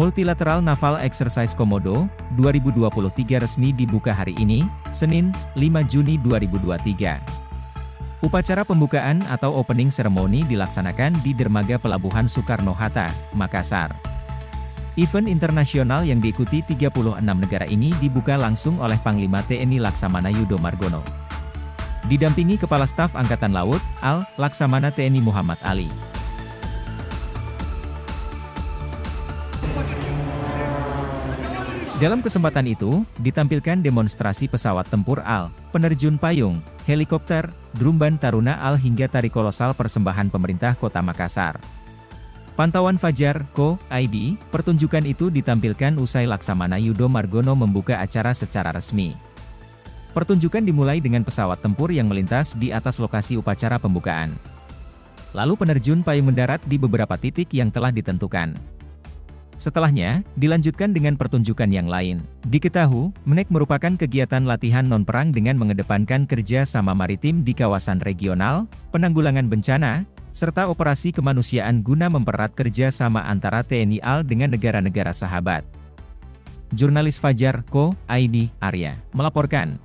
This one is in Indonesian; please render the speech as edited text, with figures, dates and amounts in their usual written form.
Multilateral Naval Exercise Komodo 2023 resmi dibuka hari ini, Senin, 5 Juni 2023. Upacara pembukaan atau opening ceremony dilaksanakan di Dermaga Pelabuhan Soekarno-Hatta, Makassar. Event internasional yang diikuti 36 negara ini dibuka langsung oleh Panglima TNI Laksamana Yudo Margono. Didampingi Kepala Staf Angkatan Laut, AL, Laksamana TNI Muhammad Ali. Dalam kesempatan itu, ditampilkan demonstrasi pesawat tempur AL, penerjun payung, helikopter, Drumban Taruna AL hingga tari kolosal persembahan pemerintah Kota Makassar. Pantauan Fajar, Co.id, pertunjukan itu ditampilkan usai Laksamana Yudo Margono membuka acara secara resmi. Pertunjukan dimulai dengan pesawat tempur yang melintas di atas lokasi upacara pembukaan. Lalu penerjun payung mendarat di beberapa titik yang telah ditentukan. Setelahnya, dilanjutkan dengan pertunjukan yang lain. Diketahui, MENEK merupakan kegiatan latihan non-perang dengan mengedepankan kerja sama maritim di kawasan regional, penanggulangan bencana, serta operasi kemanusiaan guna mempererat kerja sama antara TNI AL dengan negara-negara sahabat. Jurnalis Fajar, Co.id, Arya, melaporkan.